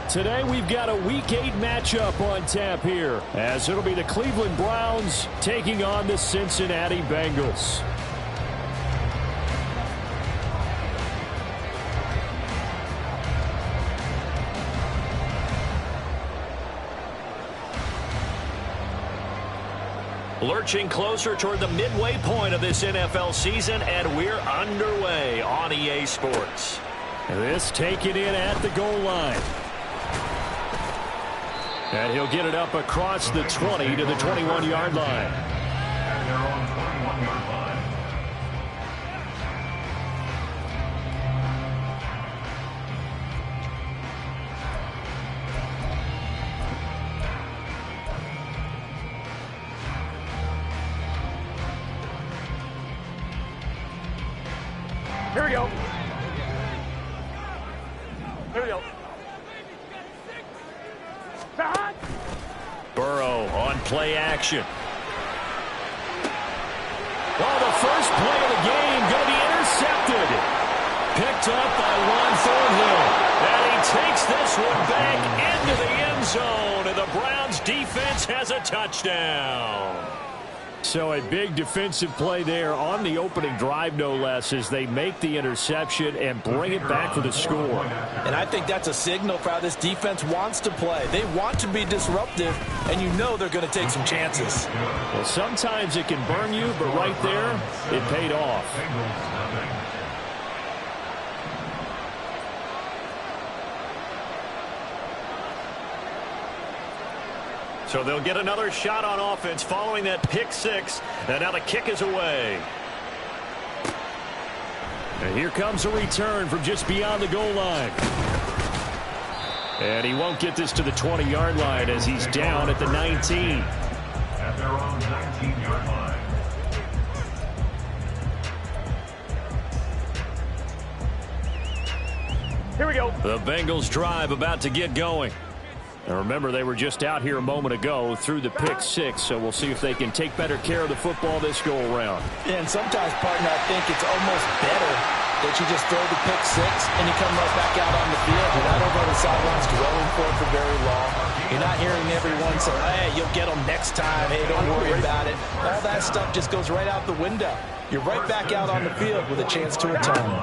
Today we've got a Week 8 matchup on tap here, as it'll be the Cleveland Browns taking on the Cincinnati Bengals. Lurching closer toward the midway point of this NFL season, and we're underway on EA Sports. This taken in at the goal line. And he'll get it up across the 20 to the 21-yard line. At their own 21-yard line. Here we go. Here we go. Burrow on play action. Well, the first play of the game going to be intercepted. Picked up by Juan Thornhill. And he takes this one back into the end zone. And the Browns defense has a touchdown. So a big defensive play there on the opening drive, no less, as they make the interception and bring it back for the score. And I think that's a signal for how this defense wants to play. They want to be disruptive, and you know they're going to take some chances. Well, sometimes it can burn you, but right there, it paid off. So they'll get another shot on offense following that pick six. And now the kick is away. And here comes a return from just beyond the goal line. And he won't get this to the 20-yard line as he's down at the 19. At their own 19-yard line. Here we go. The Bengals drive about to get going. And remember, they were just out here a moment ago through the pick six, so we'll see if they can take better care of the football this go-around. Yeah, and sometimes, partner, I think it's almost better that you just throw the pick six and you come right back out on the field. You're not over on the sidelines dwelling for it for very long. You're not hearing everyone say, hey, you'll get them next time. Hey, don't worry about it. All that stuff just goes right out the window. You're right back out on the field with a chance to atone.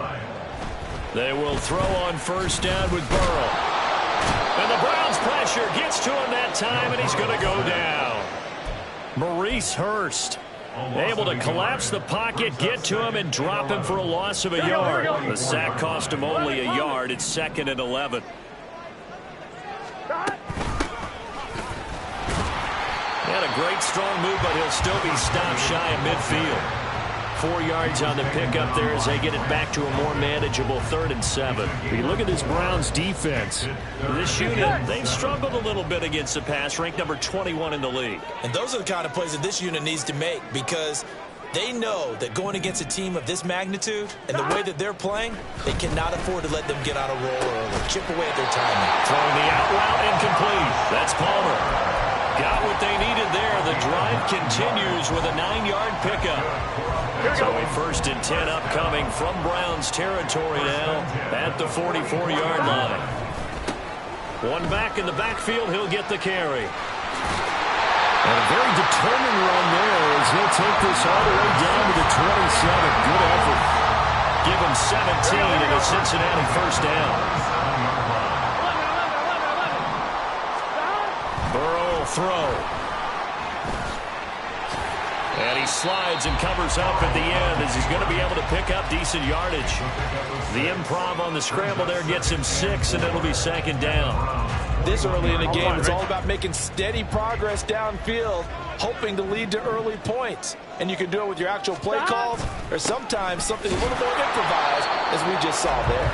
They will throw on first down with Burrow. And the Browns pressure gets to him that time, and he's going to go down. Maurice Hurst able to collapse the pocket, get to him, and drop him for a loss of a yard. The sack cost him only a yard. It's 2nd and 11. And a great strong move, but he'll still be stopped shy of midfield. 4 yards on the pickup there as they get it back to a more manageable 3rd and 7. If you look at this Browns defense, this unit, they've struggled a little bit against the pass, ranked number 21 in the league. And those are the kind of plays that this unit needs to make, because they know that going against a team of this magnitude and the way that they're playing, they cannot afford to let them get on a roll or chip away at their timing. Throwing the out route incomplete. That's Palmer. Got what they needed there. The drive continues with a 9-yard pickup. So a 1st and 10 upcoming from Browns territory now at the 44-yard line. One back in the backfield, he'll get the carry. And a very determined run there as he'll take this all the way down to the 27. Good effort. Give him 17 and a Cincinnati first down. Burrow will throw. And he slides and covers up at the end as he's going to be able to pick up decent yardage. The improv on the scramble there gets him 6, and it'll be 2nd down. This early in the game, it's all about making steady progress downfield, hoping to lead to early points. And you can do it with your actual play calls or sometimes something a little more improvised, as we just saw there.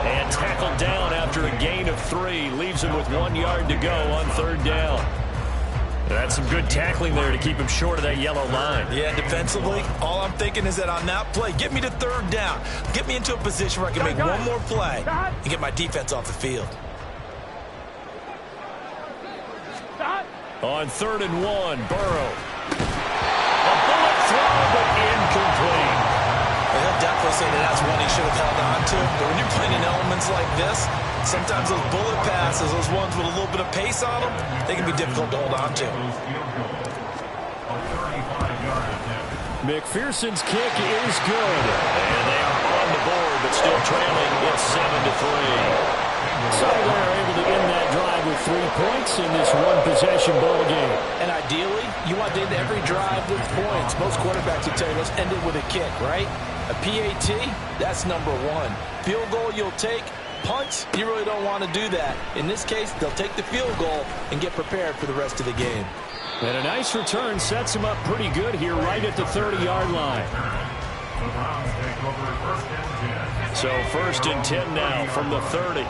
And tackled down after a gain of 3. Leaves him with 1 yard to go on 3rd down. That's some good tackling there to keep him short of that yellow line. Yeah, defensively, all I'm thinking is that on that play, get me to 3rd down. Get me into a position where I can make one more play and get my defense off the field. On 3rd and 1, Burrow. A bullet throw, but incomplete. He'll definitely say that that's one he should have held on to. But when you're playing in elements like this, sometimes those bullet passes passes, those ones with a little bit of pace on them, they can be difficult to hold on to. McPherson's kick is good. And they are on the board, but still trailing. It's 7-3. So they're able to end that drive with 3 points in this one-possession ball game. And ideally, you want to end every drive with points. Most quarterbacks will tell you, let's end it with a kick, right? A PAT, that's number 1. Field goal you'll take. Punts, you really don't want to do that. In this case, they'll take the field goal and get prepared for the rest of the game. And a nice return sets him up pretty good here right at the 30-yard line. So 1st and 10 now from the 30.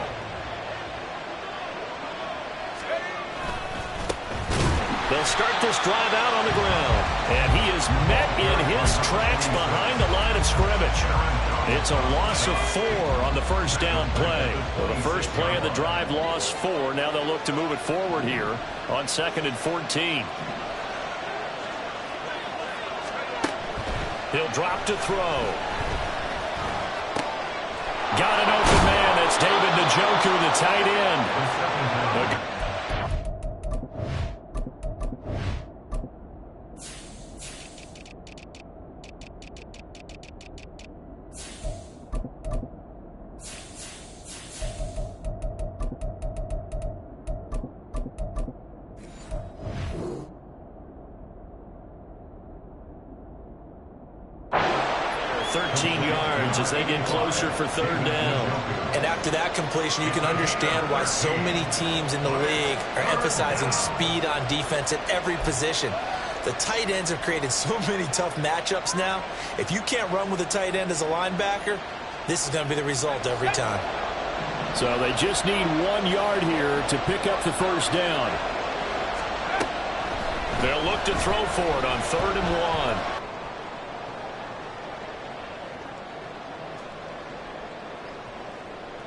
They'll start this drive out on the ground. And he is met in his tracks behind the line of scrimmage. It's a loss of 4 on the first down play. Well, the first play of the drive lost 4. Now they'll look to move it forward here on 2nd and 14. He'll drop to throw. Got an open man. That's David Njoku, the tight end. 13 yards as they get closer for 3rd down. And after that completion, you can understand why so many teams in the league are emphasizing speed on defense at every position. The tight ends have created so many tough matchups now. If you can't run with a tight end as a linebacker, this is going to be the result every time. So they just need 1 yard here to pick up the first down. They'll look to throw for it on 3rd and 1.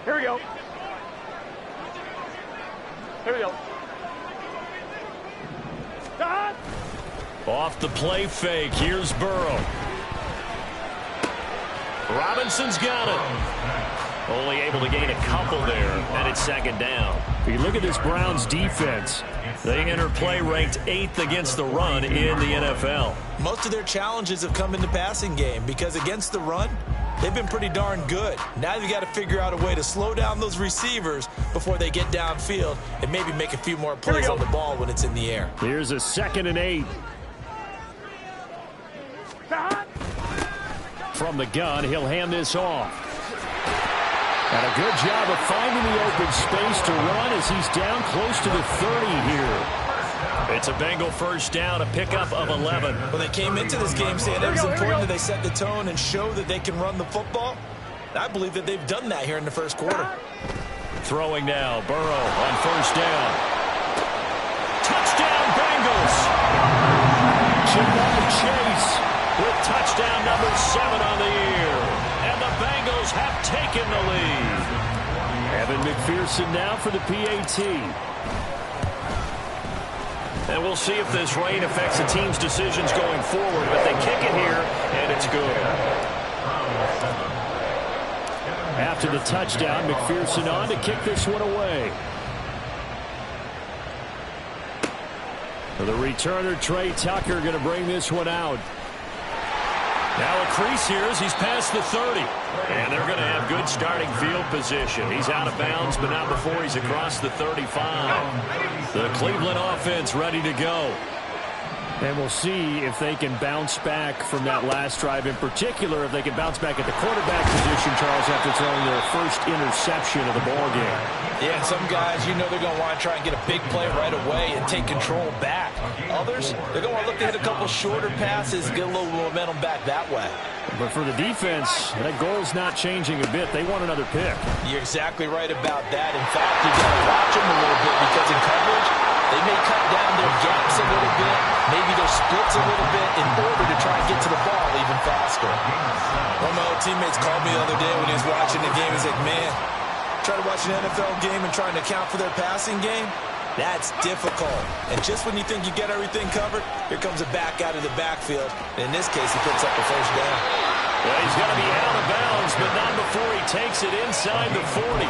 Here we go. Here we go. Stop. Off the play fake. Here's Burrow. Robinson's got it. Only able to gain a couple there, and it's 2nd down. If you look at this Browns defense, they enter play ranked 8th against the run in the NFL. Most of their challenges have come in the passing game because against the run, they've been pretty darn good. Now they've got to figure out a way to slow down those receivers before they get downfield and maybe make a few more plays on the ball when it's in the air. Here's a 2nd and 8. From the gun, he'll hand this off. And a good job of finding the open space to run as he's down close to the 30 here. It's a Bengal first down, a pickup of 11. Well, they came into this game saying it was important that they set the tone and show that they can run the football. I believe that they've done that here in the first quarter. Throwing now, Burrow on first down. Touchdown, Bengals! Jamar Chase with touchdown number 7 on the year. And the Bengals have taken the lead. Evan McPherson now for the PAT. And we'll see if this rain affects the team's decisions going forward. But they kick it here, and it's good. After the touchdown, McPherson on to kick this one away. For the returner, Trey Tucker going to bring this one out. Now a crease here as he's past the 30. And they're going to have good starting field position. He's out of bounds, but not before he's across the 35. The Cleveland offense ready to go. And we'll see if they can bounce back from that last drive. In particular, if they can bounce back at the quarterback position, Charles, after throwing their first interception of the ballgame. Yeah, some guys, you know they're going to want to try and get a big play right away and take control back. Others, they're going to want to look to hit a couple shorter passes, get a little momentum back that way. But for the defense, that goal's not changing a bit. They want another pick. You're exactly right about that. In fact, you got to watch them a little bit because in coverage, they may cut down their gaps a little bit, maybe their splits a little bit in order to try and get to the ball even faster. One of my old teammates called me the other day when he was watching the game. He's like, man, try to watch an NFL game and trying to account for their passing game? That's difficult. And just when you think you get everything covered, here comes a back out of the backfield. And in this case, he picks up the first down. Well, he's going to be out of bounds, but not before he takes it inside the 40.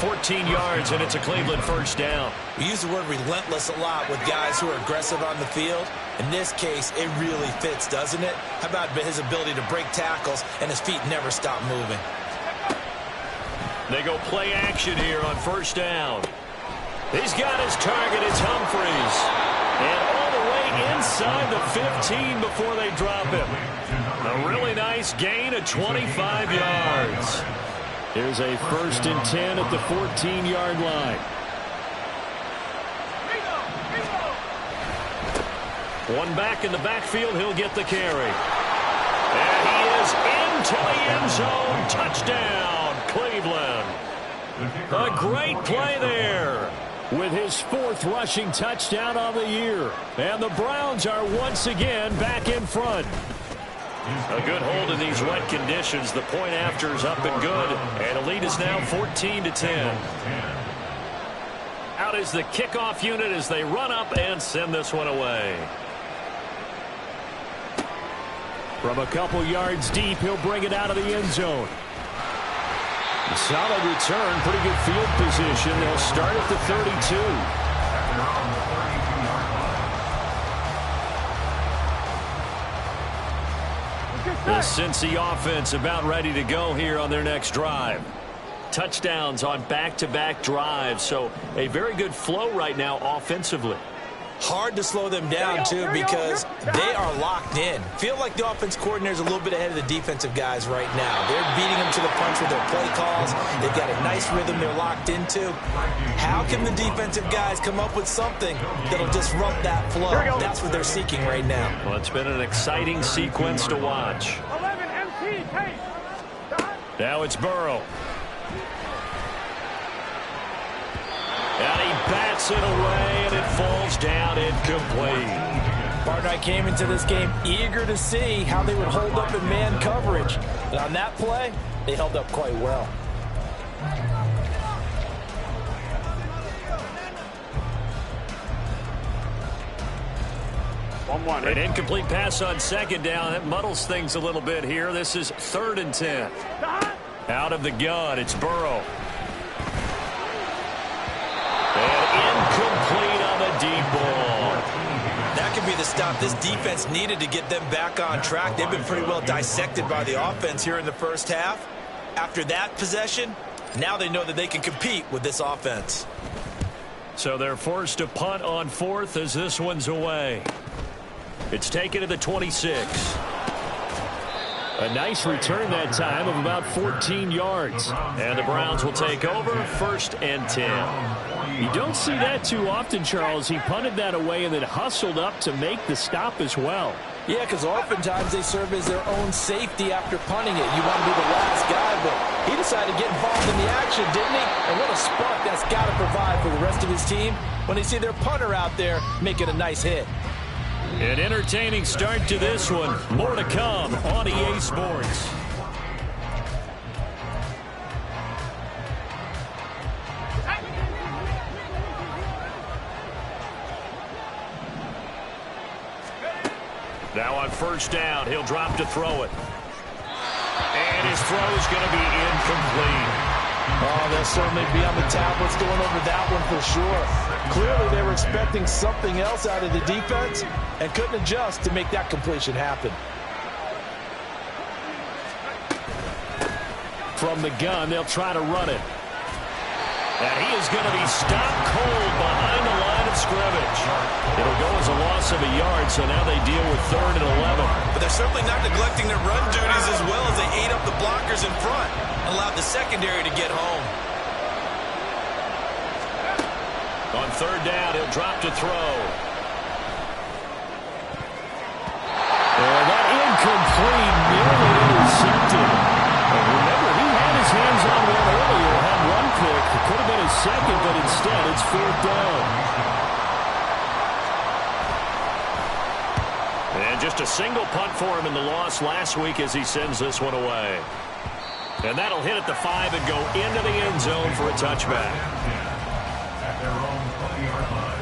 14 yards, and it's a Cleveland first down. We use the word relentless a lot with guys who are aggressive on the field. In this case, it really fits, doesn't it? How about his ability to break tackles and his feet never stop moving? They go play action here on first down. He's got his target. It's Humphries. And all the way inside the 15 before they drop him. A really nice gain of 25 yards. Here's a 1st and 10 at the 14-yard line. One back in the backfield. He'll get the carry. And he is into the end zone. Touchdown, Cleveland. A great play there with his 4th rushing touchdown on the year. And the Browns are once again back in front. A good hold in these wet conditions. The point after is up and good. And the lead is now 14-10. Out is the kickoff unit as they run up and send this one away. From a couple yards deep, he'll bring it out of the end zone. Solid return, pretty good field position. They'll start at the 32. The Cincy offense about ready to go here on their next drive. Touchdowns on back-to-back drives, so a very good flow right now offensively. Hard to slow them down, too, because they are locked in. Feel like the offense coordinator is a little bit ahead of the defensive guys right now. They're beating them to the punch with their play calls. They've got a nice rhythm they're locked into. How can the defensive guys come up with something that'll disrupt that flow? That's what they're seeking right now. Well, it's been an exciting sequence to watch. 11 MT, hey. Now it's Burrow. And he bats it away, and it falls down incomplete. Partner, I came into this game eager to see how they would hold up in man coverage. And on that play, they held up quite well. An incomplete pass on 2nd down. That muddles things a little bit here. This is 3rd and 10. Out of the gun, it's Burrow. Incomplete on the deep ball. That could be the stop this defense needed to get them back on track. They've been pretty well dissected by the offense here in the first half. After that possession, now they know that they can compete with this offense. So they're forced to punt on 4th as this one's away. It's taken to the 26. A nice return that time of about 14 yards. And the Browns will take over 1st and 10. You don't see that too often, Charles. He punted that away and then hustled up to make the stop as well. Yeah, because oftentimes they serve as their own safety after punting it. You want to be the last guy, but he decided to get involved in the action, didn't he? And what a spark that's got to provide for the rest of his team when they see their punter out there making a nice hit. An entertaining start to this one. More to come on EA Sports. Now on 1st down, he'll drop to throw it. And his throw is going to be incomplete. Oh, they'll certainly be on the tablets going over that one for sure. Clearly, they were expecting something else out of the defense and couldn't adjust to make that completion happen. From the gun, they'll try to run it. And he is going to be stopped cold behind the line of scrimmage. It'll go as a loss of a yard, so now they deal with 3rd and 11. But they're certainly not neglecting their run duties as well as they ate up the blockers in front and allowed the secondary to get home. On 3rd down, he'll drop to throw. And that incomplete, nearly intercepted. And remember, he had his hands on one earlier, had one pick. It could have been his 2nd, but instead it's 4th down. And just a single punt for him in the loss last week as he sends this one away. And that'll hit at the 5 and go into the end zone for a touchback. At their own 20-yard line.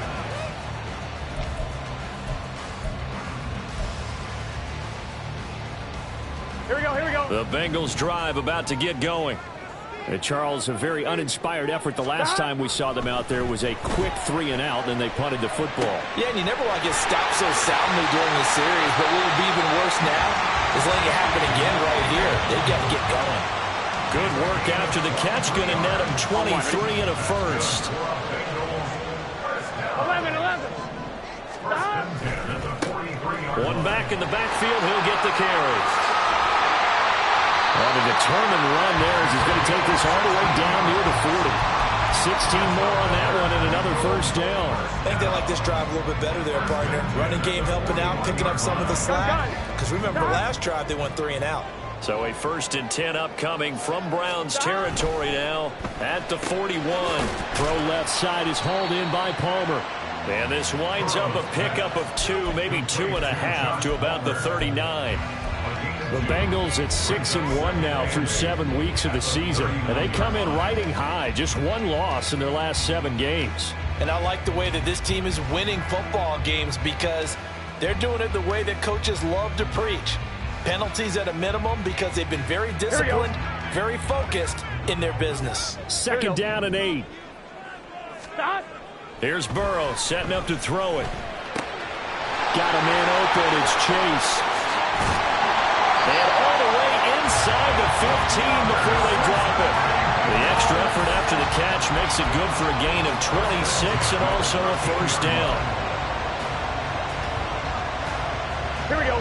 Here we go, here we go. The Bengals drive about to get going. Charles, a very uninspired effort the last time we saw them out there was a quick 3 and out, and they punted the football. Yeah, and you never want to get stopped so soundly during the series, but what would be even worse now is letting it happen again right here. They've got to get going. Good work after the catch, going to net him 23 and a first. 11. One back in the backfield, he'll get the carry. On a determined run there as he's going to take this all the way down near the 40. 16 more on that one and another first down. I think they like this drive a little bit better there, partner. Running game helping out, picking up some of the slack. Because remember, last drive they went 3 and out. So a 1st and 10 upcoming from Browns territory now at the 41. Throw left side is hauled in by Palmer. And this winds up a pickup of 2, maybe 2.5 to about the 39. The Bengals at 6-1 now through 7 weeks of the season. And they come in riding high, just 1 loss in their last 7 games. And I like the way that this team is winning football games because they're doing it the way that coaches love to preach. Penalties at a minimum because they've been very disciplined, very focused in their business. 2nd down and 8. Here's Burrow setting up to throw it. Got a man open. It's Chase. And all the way inside the 15 before they drop it. The extra effort after the catch makes it good for a gain of 26 and also a first down. Here we go.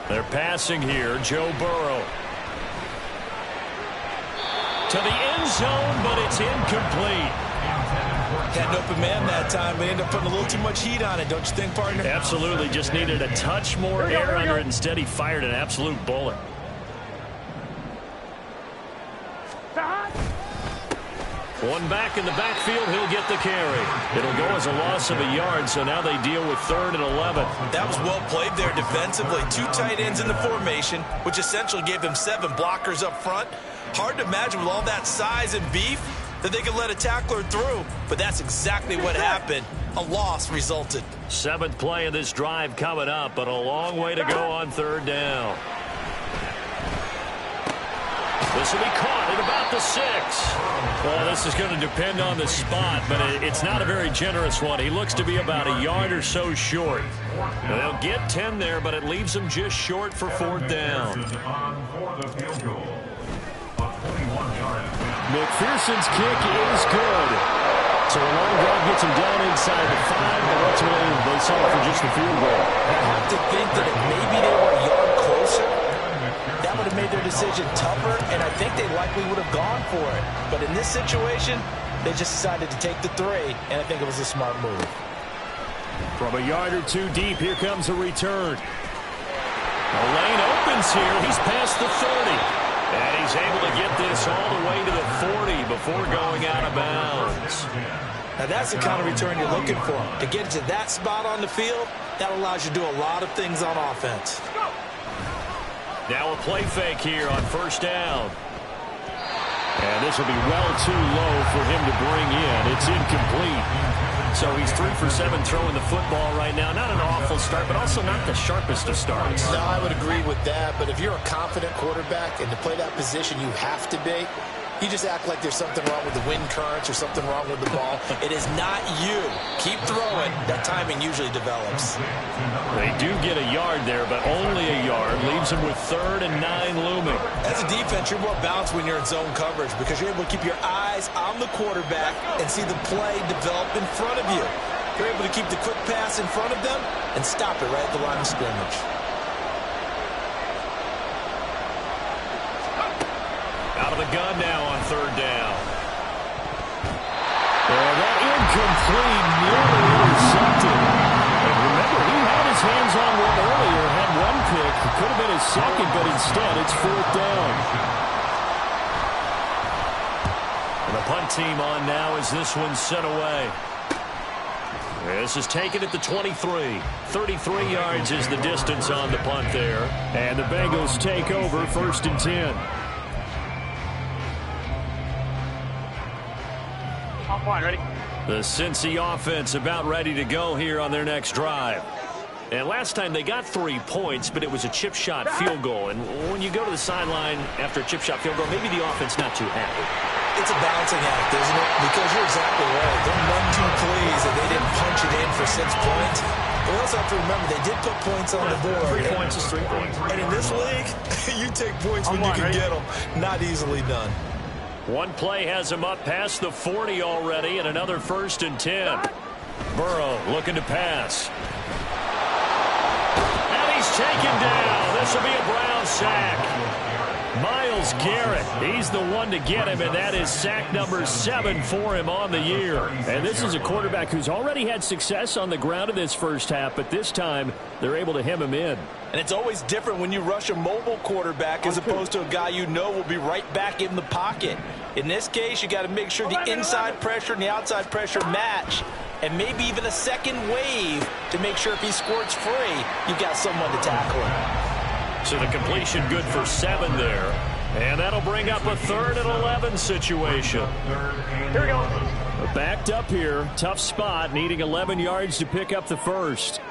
They're passing here. Joe Burrow. To the end zone, but it's incomplete. Had an open man that time, but ended up putting a little too much heat on it, don't you think, partner? Absolutely. Just needed a touch more air under it. Instead, he fired an absolute bullet. One back in the backfield, he'll get the carry. It'll go as a loss of a yard, so now they deal with 3rd and 11. That was well played there defensively. 2 tight ends in the formation, which essentially gave them 7 blockers up front. Hard to imagine with all that size and beef that they could let a tackler through, but that's exactly what happened. A loss resulted. 7th play of this drive coming up, but a long way to go on 3rd down. This will be caught at about the 6. Well, this is going to depend on the spot, but it's not a very generous one. He looks to be about a yard or so short. They'll get 10 there, but it leaves them just short for 4th down. McPherson's kick is good. So a long drive gets him down inside the 5, but ultimately they settle for just the field goal. I have to think that if maybe they were a yard closer, that would have made their decision tougher, and I think they likely would have gone for it. But in this situation, they just decided to take the 3, and I think it was a smart move. From a yard or 2 deep, here comes a return. The lane opens here. He's past the 30. And he's able to get this all the way to the 40 before going out of bounds. Now that's the kind of return you're looking for. To get to that spot on the field, that allows you to do a lot of things on offense. Now a play fake here on 1st down. And this will be well too low for him to bring in. It's incomplete. So he's 3 for 7 throwing the football right now. Not an awful start, but also not the sharpest of starts. No, I would agree with that. But if you're a confident quarterback and to play that position, you have to be. You just act like there's something wrong with the wind currents or something wrong with the ball. It is not you. Keep throwing. That timing usually develops. They do get a yard there, but only a yard. Leaves them with 3rd and 9 looming. As a defense, you're more balanced when you're in zone coverage because you're able to keep your eyes on the quarterback and see the play develop in front of you. You're able to keep the quick pass in front of them and stop it right at the line of scrimmage. Out of the gun now on 3rd down. And that incomplete, nearly intercepted. And remember, he had his hands on one earlier, had 1 pick. It could have been his 2nd, but instead it's 4th down. And the punt team on now as this one's sent away. This is taken at the 23. 33 yards is the distance on the punt there. And the Bengals take over 1st and 10. I'm fine, ready? The Cincy offense about ready to go here on their next drive. And last time they got 3 points, but it was a chip shot field goal. And when you go to the sideline after a chip shot field goal, maybe the offense not too happy. It's a balancing act, isn't it? Because you're exactly right. They're none too pleased that they didn't punch it in for 6 points. But we also have to remember they did put points on the board. 3 points is 3 points. And in this league, you take points when you can get them. Not easily done. One play has him up past the 40 already, and another 1st and 10. Burrow looking to pass. And he's taken down. This will be a Brown sack. Myles Garrett, he's the one to get him, and that is sack number 7 for him on the year. And this is a quarterback who's already had success on the ground in this first half, but this time they're able to hem him in. And it's always different when you rush a mobile quarterback as opposed to a guy you know will be right back in the pocket. In this case, you got to make sure the inside pressure and the outside pressure match, and maybe even a second wave to make sure if he squirts free, you've got someone to tackle him. So the completion good for 7 there. And that'll bring up a 3rd and 11 situation. Here we go. Backed up here. Tough spot. Needing 11 yards to pick up the first.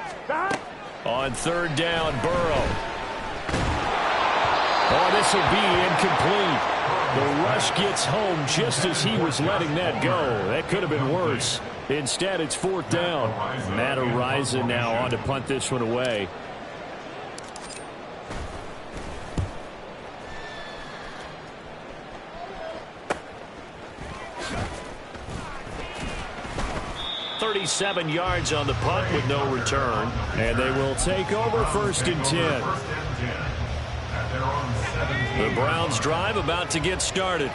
On 3rd down, Burrow. Oh, this will be incomplete. The rush gets home just as he was letting that go. That could have been worse. Instead, it's 4th down. Matt Araiza now on to punt this one away. .37 yards on the punt with no return. And they will take over 1st and 10. The Browns drive about to get started.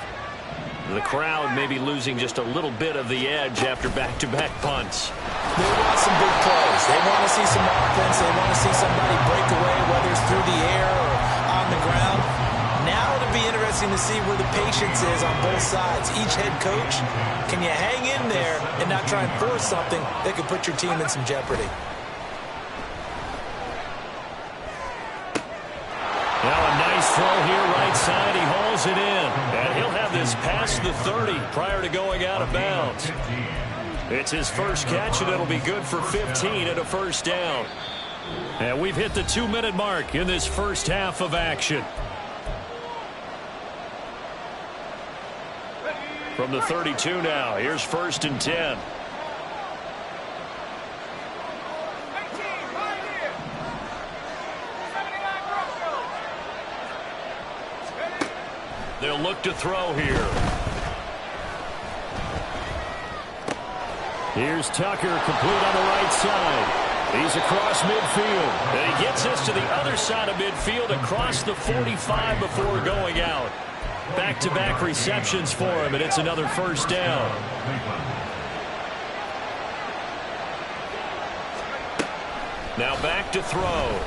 The crowd may be losing just a little bit of the edge after back-to-back punts. They want some big plays. They want to see some offense. They want to see somebody break away, whether it's through the air or on the ground. Now it'll be interesting to see where the patience is on both sides. Each head coach, can you hang in there and not try and force something that could put your team in some jeopardy? Now a nice throw here right side. He hauls it in. And he'll have this past the 30 prior to going out of bounds. It's his first catch, and it'll be good for 15 at a 1st down. And we've hit the 2-minute mark in this first half of action. From the 32 now, here's 1st and 10. They'll look to throw here. Here's Tucker, complete on the right side. He's across midfield. And he gets this to the other side of midfield across the 45 before going out. Back-to-back receptions for him, and it's another 1st down. Now back to throw.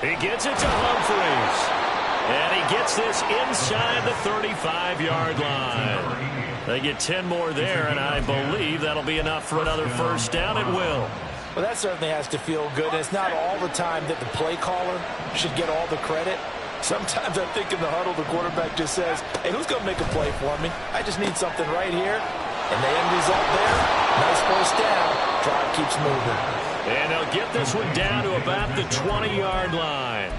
He gets it to Humphries. And he gets this inside the 35-yard line. They get 10 more there, and I believe that'll be enough for another 1st down. It will. Well, that certainly has to feel good. And it's not all the time that the play caller should get all the credit. Sometimes I think in the huddle, the quarterback just says, hey, who's going to make a play for me? I just need something right here. And the end result there, nice 1st down. Drive keeps moving. And they'll get this one down to about the 20-yard line.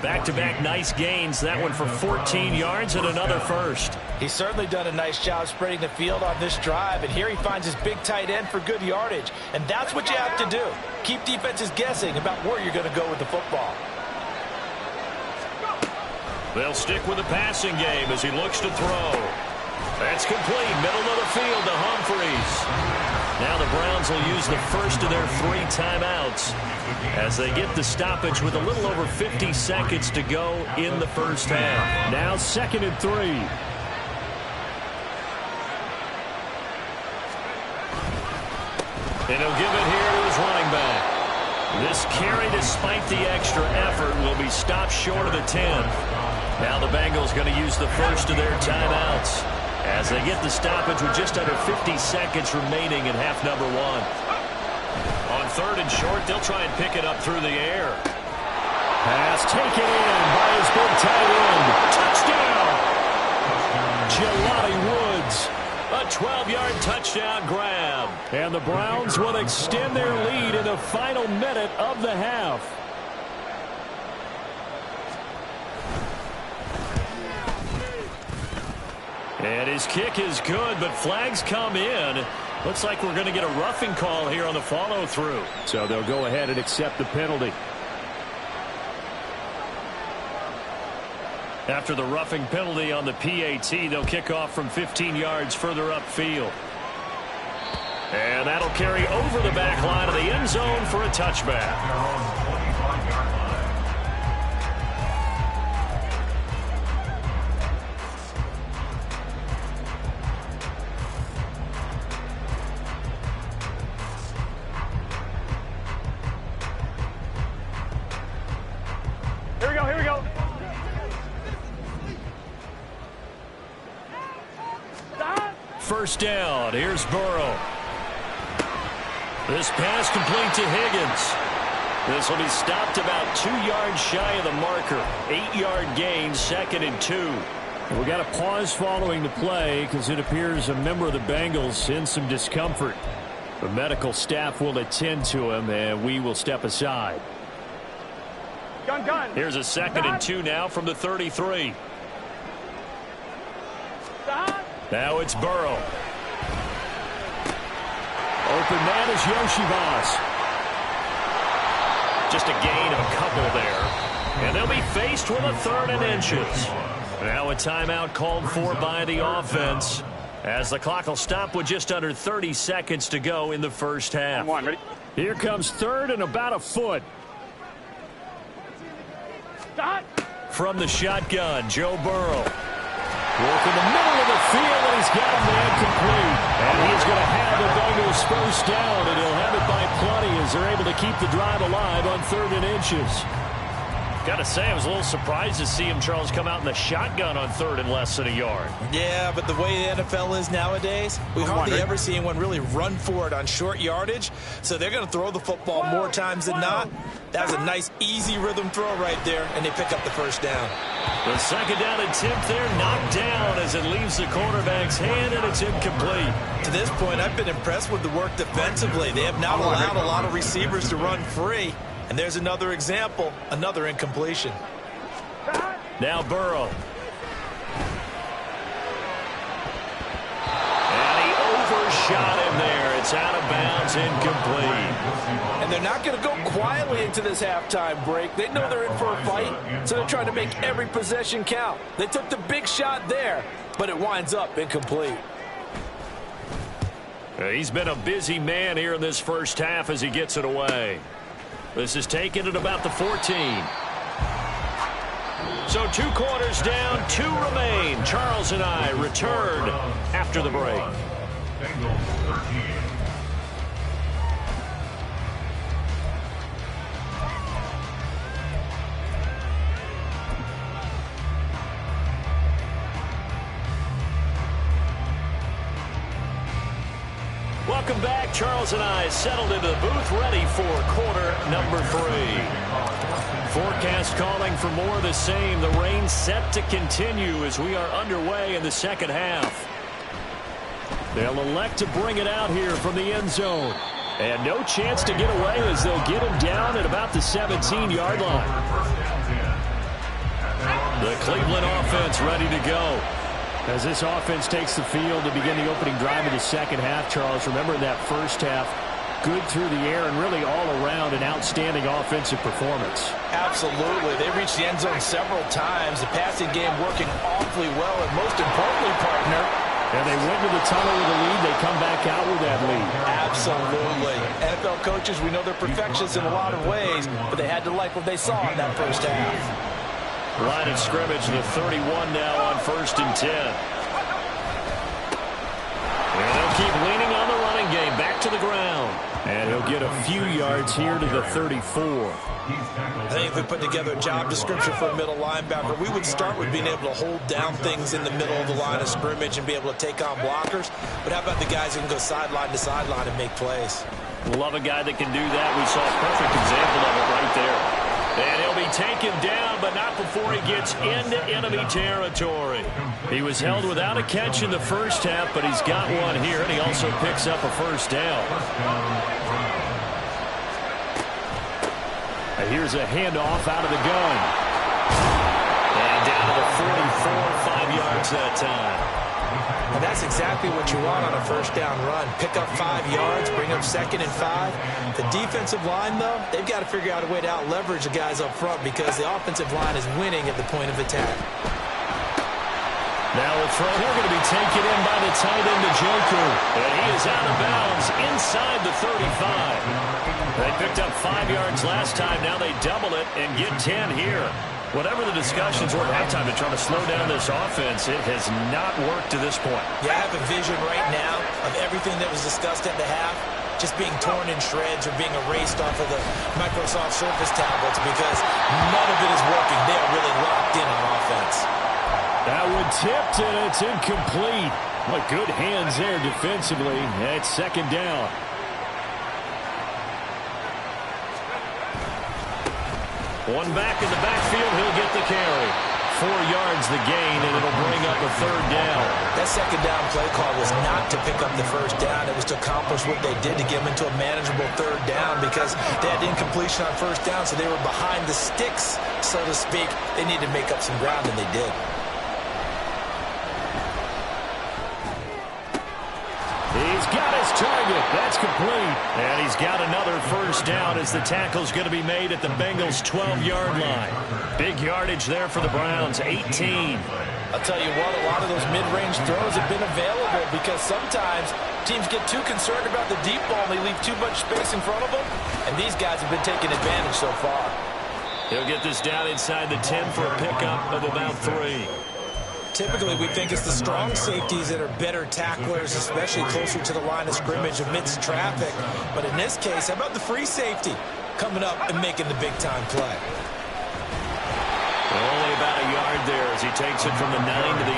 Back-to-back nice gains. That one for 14 yards and another 1st. He's certainly done a nice job spreading the field on this drive. And here he finds his big tight end for good yardage. And that's what you have to do. Keep defenses guessing about where you're going to go with the football. They'll stick with the passing game as he looks to throw. That's complete. Middle of the field to Humphries. Now the Browns will use the first of their 3 timeouts as they get the stoppage with a little over 50 seconds to go in the first half. Now 2nd and 3. And he'll give it here to his running back. This carry, despite the extra effort, will be stopped short of the 10. Now the Bengals going to use the first of their timeouts as they get the stoppage with just under 50 seconds remaining in half number 1. On 3rd and short, they'll try and pick it up through the air. Pass taken in by his big tight end. Touchdown! Jelani Woods. A 12-yard touchdown grab. And the Browns will extend their lead in the final minute of the half. And his kick is good, but flags come in. Looks like we're going to get a roughing call here on the follow-through. So they'll go ahead and accept the penalty. After the roughing penalty on the PAT, they'll kick off from 15 yards further upfield. And that'll carry over the back line of the end zone for a touchback. Here we go. First down. Here's Burrow. This pass complete to Higgins. This will be stopped about 2 yards shy of the marker. 8-yard gain, 2nd and 2. We got a pause following the play because it appears a member of the Bengals in some discomfort. The medical staff will attend to him, and we will step aside. Gun. Here's a 2nd and 2 now from the 33. Now it's Burrow. Open man is Yoshivas. Just a gain of a couple there. And they'll be faced with a 3rd and inches. Now a timeout called for by the offense, as the clock will stop with just under 30 seconds to go in the first half. Ready? Here comes 3rd and about a foot. From the shotgun, Joe Burrow. Work in the middle of the field, and he's got a man complete. And he's going to have the Bengals first down, and he'll have it by plenty as they're able to keep the drive alive on 3rd and inches. Got to say, I was a little surprised to see him, Charles, come out in the shotgun on 3rd and less than a yard. Yeah, but the way the NFL is nowadays, we hardly ever see anyone really run for it on short yardage. So they're going to throw the football more times than not. That was a nice, easy rhythm throw right there, and they pick up the first down. The 2nd down attempt there knocked down as it leaves the quarterback's hand, and it's incomplete. To this point, I've been impressed with the work defensively. They have not allowed a lot of receivers to run free. And there's another example, another incompletion. Now Burrow. And he overshot him there. It's out of bounds, incomplete. And they're not going to go quietly into this halftime break. They know they're in for a fight, so they're trying to make every possession count. They took the big shot there, but it winds up incomplete. He's been a busy man here in this first half as he gets it away. This is taken at about the 14. So 2 quarters down, 2 remain. Charles and I return after the break. Bengals 13. Welcome back. Charles and I settled into the booth, ready for quarter number 3. Forecast calling for more of the same. The rain set to continue as we are underway in the second half. They'll elect to bring it out here from the end zone. And no chance to get away as they'll get him down at about the 17-yard line. The Cleveland offense ready to go. As this offense takes the field to begin the opening drive of the second half, Charles, remember in that first half, good through the air and really all around an outstanding offensive performance. Absolutely. They reached the end zone several times. The passing game working awfully well, and most importantly, partner, and they went to the tunnel with a lead. They come back out with that lead. Absolutely. NFL coaches, we know they're perfectionists in a lot of ways, but they had to like what they saw in that first half. Line of scrimmage, the 31 now on 1st and 10. And they'll keep leaning on the running game. Back to the ground. And he'll get a few yards here to the 34. I think if we put together a job description for a middle linebacker, we would start with being able to hold down things in the middle of the line of scrimmage and be able to take on blockers. But how about the guys who can go sideline to sideline and make plays? Love a guy that can do that. We saw a perfect example of it right there. And he'll be taken down, but not before he gets into enemy territory. He was held without a catch in the first half, but he's got one here, and he also picks up a first down. Here's a handoff out of the gun. And down to the 44, 5 yards that time. And that's exactly what you want on a first down run. Pick up 5 yards, bring up 2nd and 5. The defensive line, though, they've got to figure out a way to out-leverage the guys up front because the offensive line is winning at the point of attack. Now the throw here going to be taken in by the tight end, Njoku. And he is out of bounds inside the 35. They picked up 5 yards last time. Now they double it and get 10 here. Whatever the discussions were at halftime to try to slow down this offense, it has not worked to this point. Yeah, I have a vision right now of everything that was discussed at the half just being torn in shreds or being erased off of the Microsoft Surface tablets because none of it is working. They are really locked in on offense. That one tipped, and it's incomplete. But good hands there defensively. It's 2nd down. One back in the backfield, he'll get the carry. 4 yards the gain, and it'll bring up a 3rd down. That 2nd down play call was not to pick up the first down. It was to accomplish what they did to get them into a manageable 3rd down because they had incompletion on first down, so they were behind the sticks, so to speak. They needed to make up some ground, and they did. He's got his target. That's complete. And he's got another first down as the tackle's going to be made at the Bengals' 12-yard line. Big yardage there for the Browns, 18. I'll tell you what, a lot of those mid-range throws have been available because sometimes teams get too concerned about the deep ball and they leave too much space in front of them. And these guys have been taking advantage so far. He'll get this down inside the 10 for a pickup of about 3. Typically, we think it's the strong safeties that are better tacklers, especially closer to the line of scrimmage amidst traffic. But in this case, how about the free safety coming up and making the big-time play? Only about a yard there as he takes it from the 9 to the